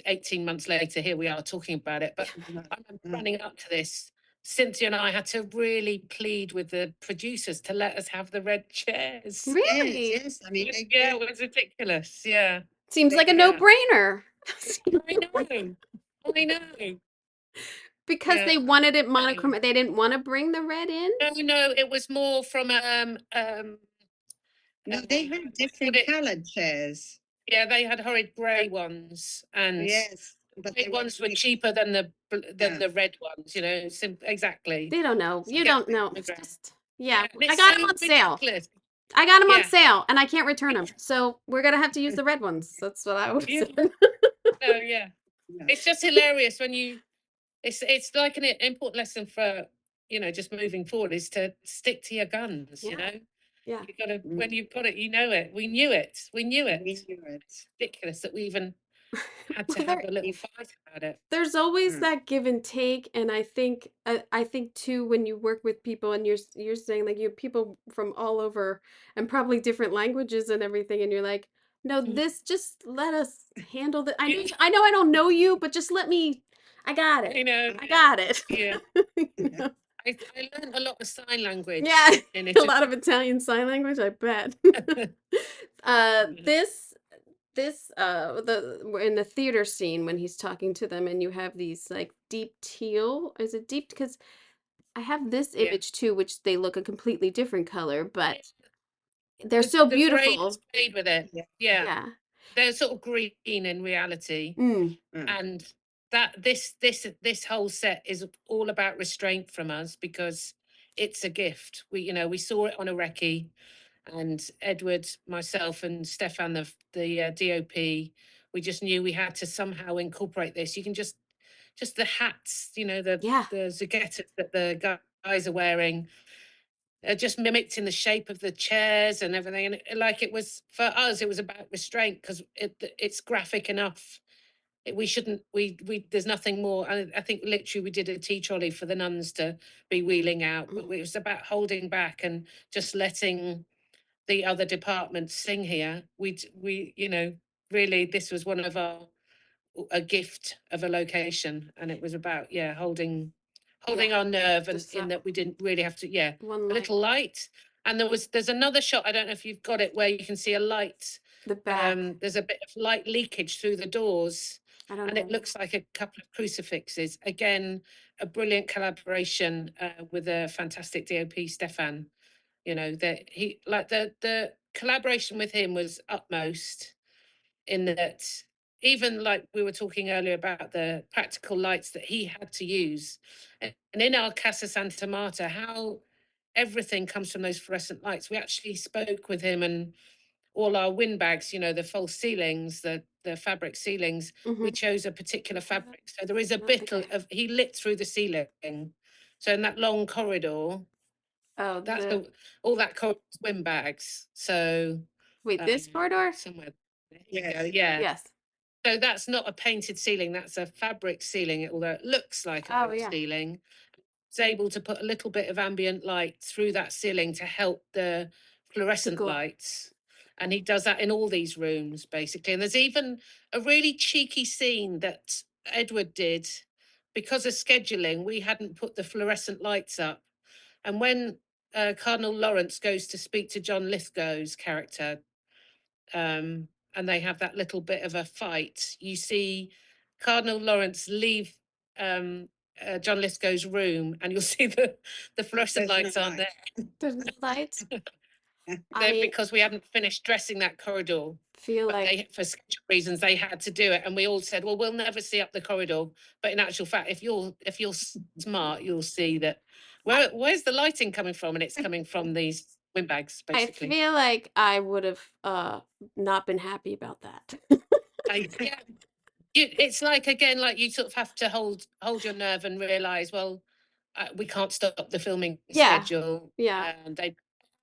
18 months later, here we are talking about it. But I'm running up to this. Cynthia and I had to really plead with the producers to let us have the red chairs. Really? Yes. I mean, it was ridiculous. Yeah. Seems like a no-brainer. I know. Because they wanted it monochromatic. They didn't want to bring the red in? No, it was more from no, they had different colored chairs. Yeah, they had horrid grey ones, and the grey ones were cheaper than the red ones. Exactly. They don't know. You don't know. It's just, I it's got so them on sale. ridiculous. I got them on sale, and I can't return them. So we're gonna have to use the red ones. That's what I would say. Oh yeah, it's just hilarious when you. It's like an important lesson for just moving forward, is to stick to your guns. Yeah. You gotta, when you've got it, you know it. We knew it. We knew it. Ridiculous that we even Had to Well, have a little fight about it. there's always Mm. that give and take, and I think too, when you work with people and you're saying like you have people from all over and probably different languages and everything, and you're like, no, this just let us handle the. I know I don't know you, but just let me. I got it. You know, I got it. yeah. You know? I learned a lot of sign language Yeah, in a Italy. lot of Italian sign language, I bet. This we're in the theater scene when he's talking to them, and you have these like deep teal. Is it deep? Because I have this Yeah. image too, which they look a completely different color, but they're so The braid is beautiful. made with it. Yeah. Yeah. Yeah. They're sort of green in reality. Mm. Mm. And that this whole set is all about restraint from us because it's a gift. We saw it on a recce, and Edward, myself, and Stefan, the DOP, we just knew we had to somehow incorporate this. You can just the hats, Yeah. the zucchettas that the guys are wearing are just mimicked in the shape of the chairs and everything. And like it was for us, it was about restraint because it's graphic enough. We shouldn't. We there's nothing more. I think literally we did a tea trolley for the nuns to be wheeling out, but it was about holding back and just letting the other departments sing here. We really, this was one of a gift of a location, and it was about holding Yeah. our nerve, and Just in that we didn't really have to one a light. little light. And there's another shot, I don't know if you've got it, where you can see a light. The back. There's a bit of light leakage through the doors, I don't and know. it looks like a couple of crucifixes. Again, a brilliant collaboration with a fantastic DOP, Stefan. That he, like, the collaboration with him was utmost, in that, even like we were talking earlier about the practical lights that he had to use, and in our Casa Santa Marta, how everything comes from those fluorescent lights. We actually spoke with him, and all our windbags, the false ceilings, the fabric ceilings, we Mm-hmm. chose a particular fabric. So there is a I don't think bit of, he lit through the ceiling. So in that long corridor, Oh, that's all that corridor is windbags. So wait, this corridor? somewhere, Yeah. yeah. Yes. So that's not a painted ceiling, that's a fabric ceiling, although it looks like a Oh, yeah. ceiling. It's able to put a little bit of ambient light through that ceiling to help the fluorescent Cool. lights. And he does that in all these rooms, basically. And there's even a really cheeky scene that Edward did. Because of scheduling, we hadn't put the fluorescent lights up. And when Cardinal Lawrence goes to speak to John Lithgow's character, and they have that little bit of a fight, you see Cardinal Lawrence leave John Lithgow's room, and you'll see the fluorescent There's no lights aren't light. there. There's no lights. They're I because we hadn't finished dressing that corridor. feel But like for schedule reasons, they had to do it, and we all said, "Well, we'll never see up the corridor." But in actual fact, if you're smart, you'll see that where's the lighting coming from, and it's coming from these windbags, I basically. feel like I would have not been happy about that. Yeah, it's like, again, like, you sort of have to hold your nerve and realize, well, we can't stop the filming Yeah. schedule. Yeah. And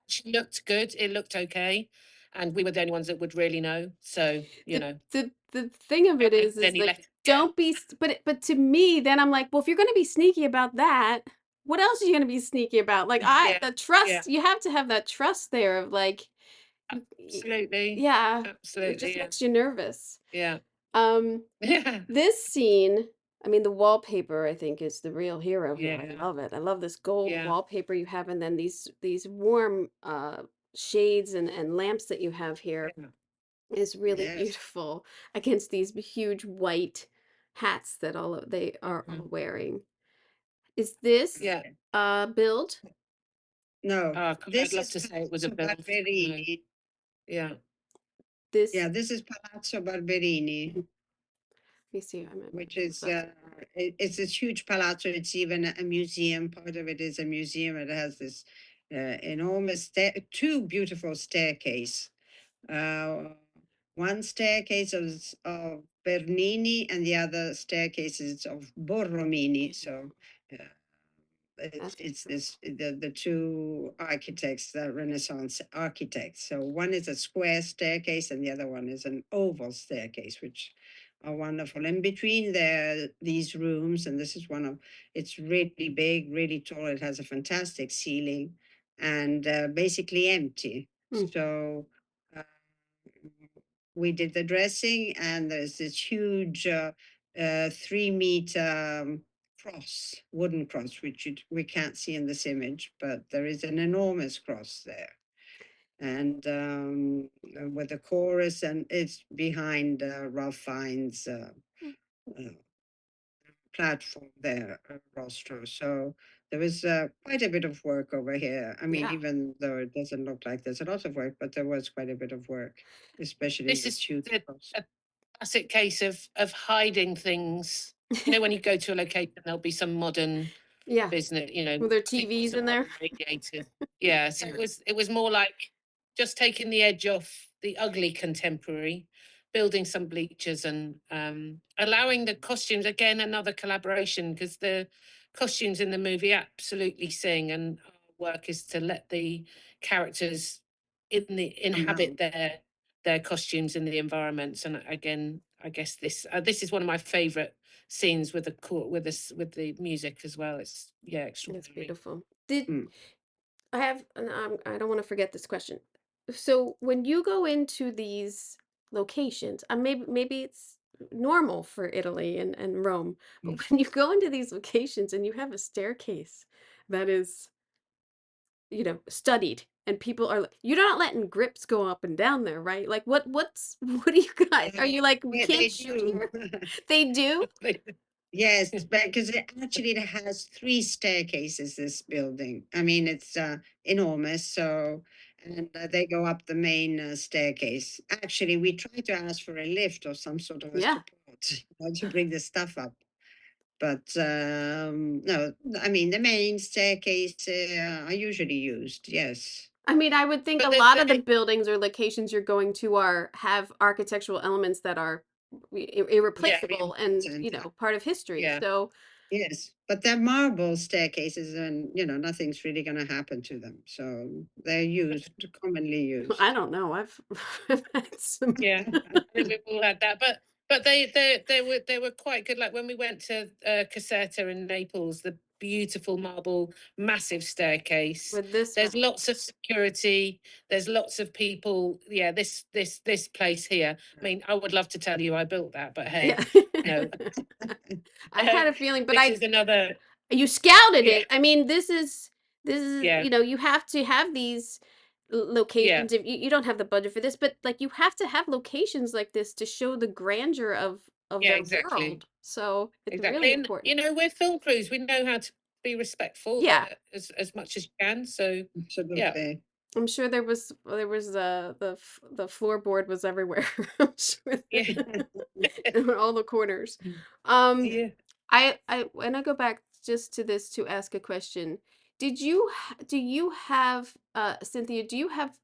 she looked good, it looked okay, and we were the only ones that would really know. So The thing of it and is then he like left. don't be but to me then I'm like, well, if you're going to be sneaky about that, what else are you going to be sneaky about? Like Yeah, the yeah, trust, you have to have that trust there of like absolutely, yeah, it absolutely, just yeah, makes you nervous. yeah, Um yeah, this scene, I mean the wallpaper I think is the real hero here. I yeah, love it. I love this gold yeah, wallpaper you have, and then these warm shades and lamps that you have here yeah, is really Yes. beautiful against these huge white hats that they are all mhm, wearing. Is this yeah. build? No, Oh, God, I'd this love is to say it was a Palazzo build. No, Barberini. yeah, Yeah, This this is Palazzo Barberini, let me see. I'm gonna which pull this is up. it's this huge palazzo. It's even a museum. Part of it is a museum. It has this enormous two beautiful staircase. Uh, one staircase is of Bernini, and the other staircase is of Borromini. So uh, That's it's this the two architects, the Renaissance architects. So one is a square staircase, and the other one is an oval staircase, which are wonderful. In between there, these rooms, and this is one of, it's really big, really tall. It has a fantastic ceiling and basically empty. Mm. So we did the dressing, and there's this huge 3 meter cross, wooden cross, which we can't see in this image, but there is an enormous cross there. And with the chorus, and it's behind Ralph Fiennes' platform there, rostro. So there was quite a bit of work over here. I mean, Yeah. even though it doesn't look like there's a lot of work, but there was quite a bit of work, especially This this is huge cross. a classic case of hiding things. You know, when you go to a location, there'll be some modern Yeah. business, you know, Were there I think TVs some in there? modern radiators. Yeah, so it was more like just taking the edge off the ugly contemporary, building some bleachers and allowing the costumes, again, another collaboration, because the costumes in the movie absolutely sing, and our work is to let the characters inhabit their costumes in the environments. And again, I guess this is one of my favorite scenes with with the music as well. It's It's extraordinary. beautiful. Did Mm. I have, and I don't want to forget this question. So when you go into these locations, maybe it's normal for Italy and Rome, but when you go into these locations and you have a staircase that is, studied, and people are like, you're not letting grips go up and down there, right? Like what do you guys, are you like, we Yeah, can't they shoot do. here? They do? Yes, because it has 3 staircases, this building. I mean, it's enormous. So, and they go up the main staircase. Actually, we try to ask for a lift or some sort of a Yeah. support, to bring the stuff up. But no, I mean, the main staircase are usually used. Yes. I mean, I would think But a lot of the buildings or locations you're going to have architectural elements that are irreplaceable and, important. part of history. Yeah. So, Yes, but they're marble staircases, and nothing's really going to happen to them. So they're commonly used. I don't know. I've had some. Yeah, I think we've all had that, but they were quite good. Like when we went to Caserta in Naples, the beautiful marble, massive staircase. With this There's one. lots of security. There's lots of people. Yeah, this place here. I mean, I would love to tell you I built that, but hey, Yeah. no. I had a feeling, but This is another. you scouted Yeah, it. I mean, this is yeah, you have to have these yeah, locations. If you don't have the budget for this, but like you have to have locations like this to show the grandeur of yeah, their exactly. world. So it's really Exactly. And important. we're film crews. We know how to be respectful Yeah. as much as you can. So yeah. Absolutely. I'm sure there was the floorboard was everywhere. I'm sure Yeah. in all the corners. Um, Yeah. I when I go back just to this to ask a question, do you have Cynthia? Do you have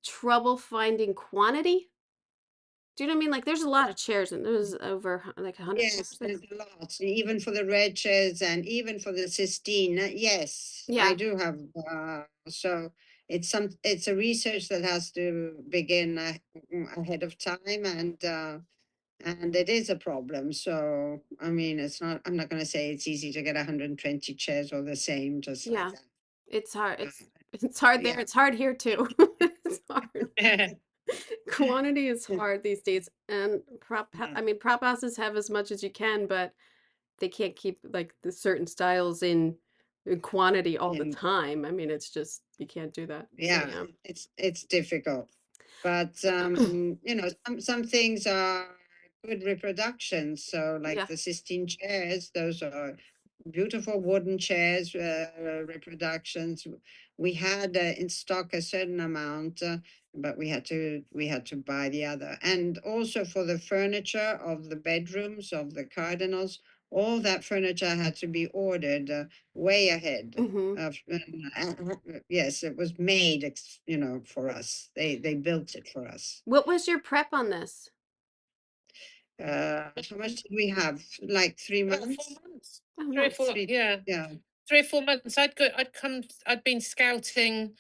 trouble finding quantity? Do you know what I mean? Like, there's a lot of chairs, and there's over like 100 Yes, chairs there. there's a lot, even for the red chairs and even for the Sistine. Yes, I Yeah, do have. So it's a research that has to begin ahead of time, and it is a problem. So I mean, it's not. I'm not going to say it's easy to get 120 chairs all the same, just like yeah. that. It's hard. Uh, It's hard there. yeah. It's hard here too. It's hard. Quantity is hard these days, and I mean, prop houses have as much as you can, but they can't keep like the certain styles in quantity all the in time. I mean, it's just you can't do that. So Yeah, yeah. it's difficult, but some things are good reproductions. So like Yeah. the Sistine chairs, those are beautiful wooden chairs, reproductions. We had in stock a certain amount, but we had to buy the other. And also for the furniture of the bedrooms of the cardinals, all that furniture had to be ordered way ahead. Hmm. Yes, it was made, for us. They built it for us. What was your prep on this? How much did we have? Like 3 About 4 months? months. Oh, 3 or nice. 4, yeah. Yeah. 3 or 4 months. I'd been scouting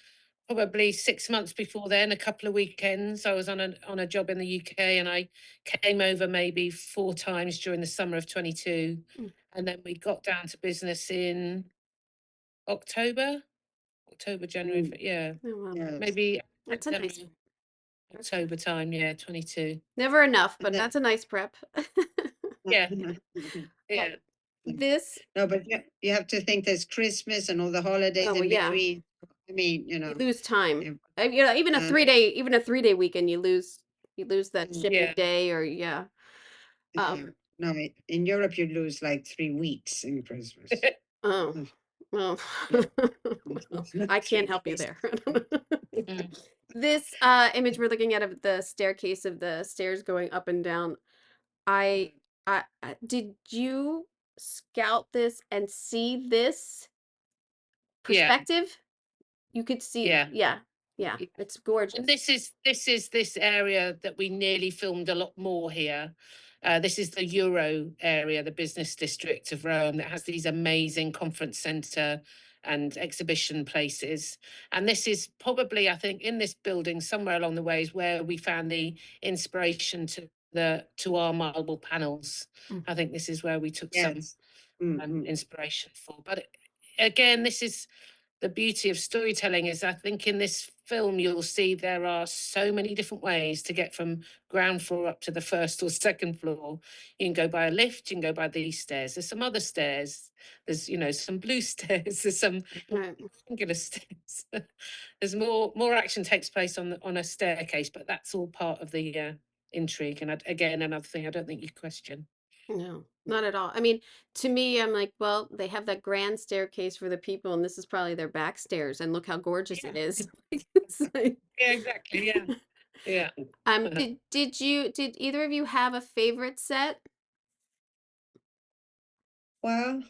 probably 6 months before then, a couple of weekends. I was on a job in the UK, and I came over maybe 4 times during the summer of 22. Mm. And then we got down to business in October, January, yeah, Oh, well, Yes. maybe that's a nice. September, October time, yeah, 22. Never enough, And but then, that's a nice prep. Yeah, Well, yeah, this, no, but you have to think there's Christmas and all the holidays oh in yeah, between. I mean, you lose time. it- You know, even a uh, 3-day weekend, you lose that Mm. shipping yeah. day, or yeah. yeah. No, in Europe you lose like 3 weeks in Christmas. Oh, Mm. well, Yeah. well, I can't help you 3 days. there. Mm. This image we're looking at of the staircase of the stairs going up and down. I, did you scout this and see this Yeah, perspective? You could see, yeah. yeah, it's And gorgeous. this area that we nearly filmed a lot more here. This is the Euro area, the business district of Rome, that has these amazing conference centre and exhibition places. And this is probably, I think, in this building somewhere along the way is where we found the inspiration to our marble panels. Mm. I think this is where we took some Yes. Mm. inspiration for. But again, this is the beauty of storytelling. Is I think in this film you'll see there are so many different ways to get from ground floor up to the first or second floor. You can go by a lift, you can go by these stairs. There's some other stairs. There's some blue stairs. There's some Right. rectangular stairs. There's more action takes place on a staircase, but that's all part of the intrigue. And again, another thing I don't think you question. No, not at all. I mean, to me, I'm like, well, they have that grand staircase for the people, and this is probably their back stairs, and look how gorgeous it is. It's like, Yeah, exactly. Yeah, yeah. did either of you have a favorite set? Well,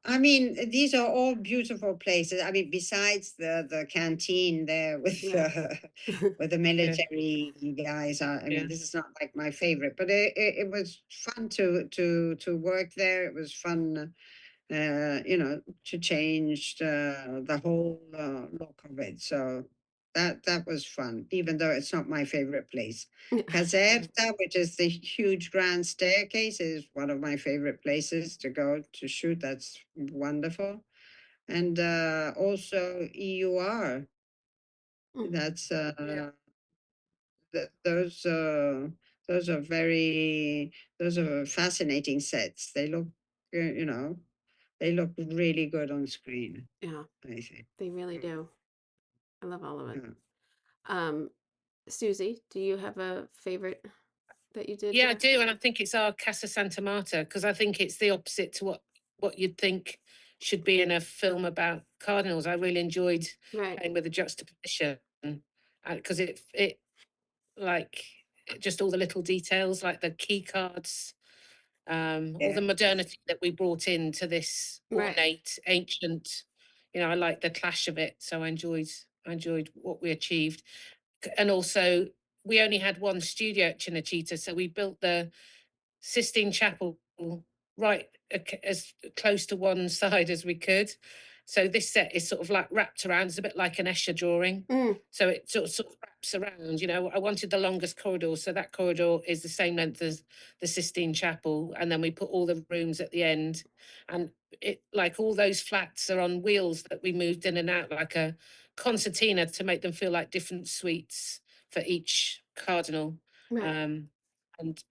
I mean, these are all beautiful places. I mean, besides the canteen there with Yeah. with the military guys. I Yeah. mean, this is not like my favorite, but it was fun to work there. It was fun, to change the whole look of it. So that was fun, even though it's not my favorite place. Caserta, which is the huge grand staircase, is one of my favorite places to go to shoot. That's wonderful. And also EUR. Mm. That's Yeah. those are very those are fascinating sets. They look, they look really good on screen, Yeah, I think. they really do. I love all of it. Yeah. Um, Susie, do you have a favorite that you did Yeah, I there? do, and I think it's our Casa Santa Marta because I think it's the opposite to what you'd think should be in a film about cardinals. I really enjoyed Right, playing with the juxtaposition because it like just all the little details, like the key cards, all the Yeah. modernity that we brought into this right, ornate, ancient. I like the clash of it, so I enjoyed what we achieved, and also we only had one studio at Cinecittà, so we built the Sistine Chapel right as close to one side as we could. So this set is sort of like wrapped around. It's a bit like an Escher drawing. Mm, So it sort of wraps around. I wanted the longest corridor, so that corridor is the same length as the Sistine Chapel, and then we put all the rooms at the end, and it like all those flats are on wheels that we moved in and out like a concertina to make them feel like different suites for each cardinal. right, Um, and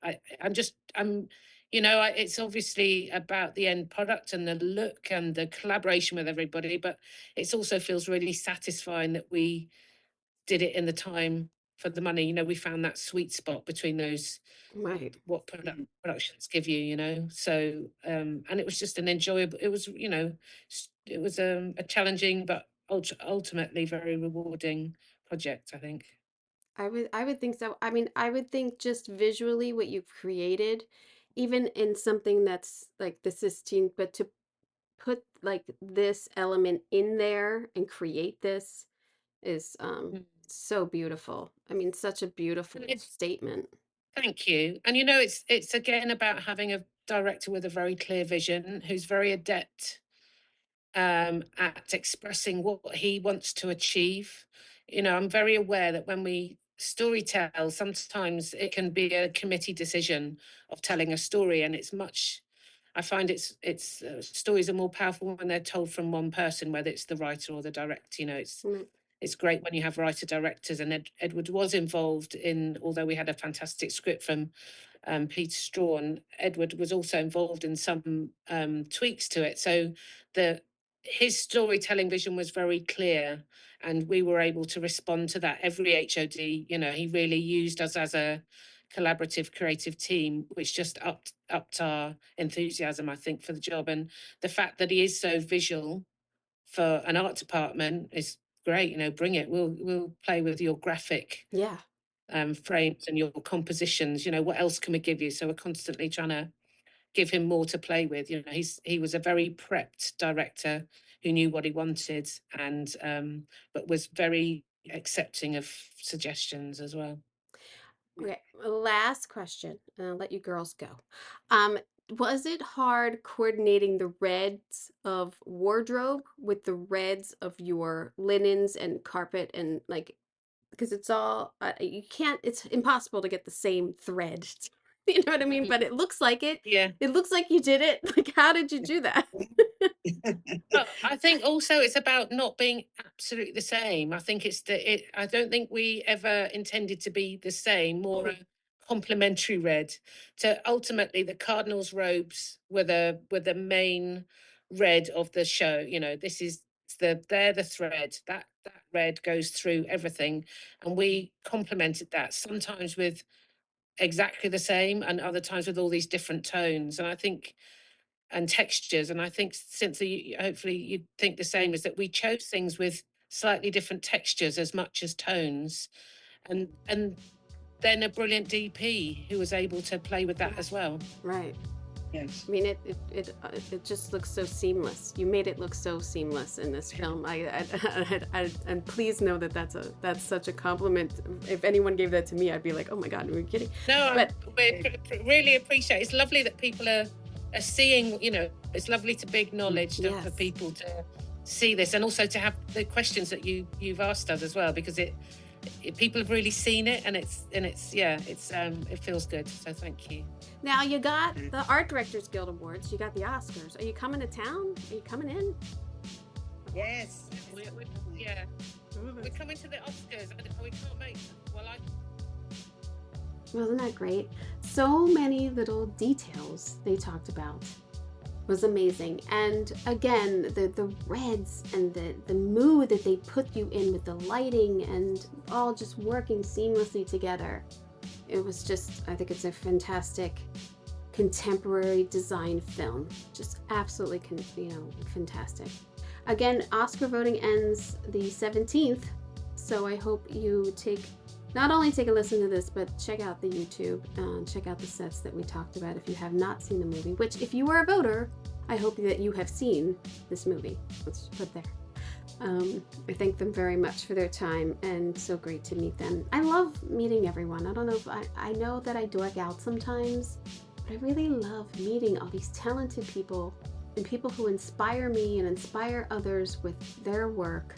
it's obviously about the end product and the look and the collaboration with everybody, but it also feels really satisfying that we did it in the time for the money. We found that sweet spot between those, right. what productions give you. So and it was just an enjoyable, it was a challenging but ultimately very rewarding project, I think. I would think so. I mean, I would think just visually what you've created, even in something that's like the Sistine, but to put like this element in there and create this is Mm. so beautiful. I mean, such a beautiful And it's statement. Thank you. And it's again about having a director with a very clear vision who's very adept at expressing what he wants to achieve. I'm very aware that when we storytell, sometimes it can be a committee decision of telling a story, and I find it's stories are more powerful when they're told from one person, whether it's the writer or the director. It's great when you have writer directors, and Edward was involved in, although we had a fantastic script from Peter Strawn, Edward was also involved in some tweaks to it. So his storytelling vision was very clear, and we were able to respond to that. Every HOD, he really used us as a collaborative creative team, which just upped our enthusiasm, I think, for the job. And the fact that he is so visual for an art department is great. Bring it. We'll play with your graphic frames and your compositions. What else can we give you? So we're constantly trying to give him more to play with. He was a very prepped director who knew what he wanted, and but was very accepting of suggestions as well. Okay, last question, and I'll let you girls go. Was it hard coordinating the reds of wardrobe with the reds of your linens and carpet, and because it's all it's impossible to get the same thread. You know what I mean? But it looks like it. Yeah. It looks like you did it. How did you do that? But I think also it's about not being absolutely the same. I think I don't think we ever intended to be the same, more a complementary red. So ultimately the Cardinals robes were the main red of the show. This is they're the thread. That red goes through everything. And we complemented that, sometimes with exactly the same, and other times with all these different tones. And textures. And I think, Cynthia, hopefully you think the same, is that we chose things with slightly different textures as much as tones. And then a brilliant DP who was able to play with that as well. Right. Yes. I mean, it just looks so seamless. You made it look so seamless in this film. And please know that that's such a compliment. If anyone gave that to me, I'd be like, oh my God, are you kidding? No, we really appreciate it. It's lovely that people are seeing, it's lovely to be acknowledged and for people to see this, and also to have the questions that you've asked us as well, because people have really seen it, and it feels good. So thank you. Now you got the Art Directors Guild Awards, you got the Oscars. Are you coming to town? Are you coming in? Yes. We're coming to the Oscars. We can't make. Wasn't that great? So many little details they talked about. Was amazing. And again, the reds and the mood that they put you in with the lighting and all just working seamlessly together. It was just, I think it's a fantastic contemporary design film. Just absolutely, fantastic. Again, Oscar voting ends the 17th. So I hope you not only take a listen to this, but check out the YouTube, check out the sets that we talked about if you have not seen the movie, which if you are a voter, I hope that you have seen this movie. Let's put there. I thank them very much for their time, and so great to meet them. I love meeting everyone. I don't know if I know that I dork out sometimes, but I really love meeting all these talented people and people who inspire me and inspire others with their work.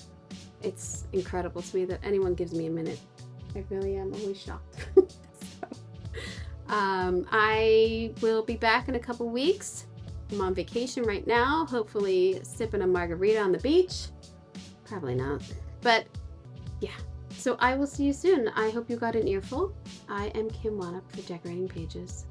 It's incredible to me that anyone gives me a minute. I really am always shocked. I will be back in a couple weeks. I'm on vacation right now, hopefully sipping a margarita on the beach. Probably not, but yeah. So I will see you soon. I hope you got an earful. I am Kim Wannop for Decorating Pages.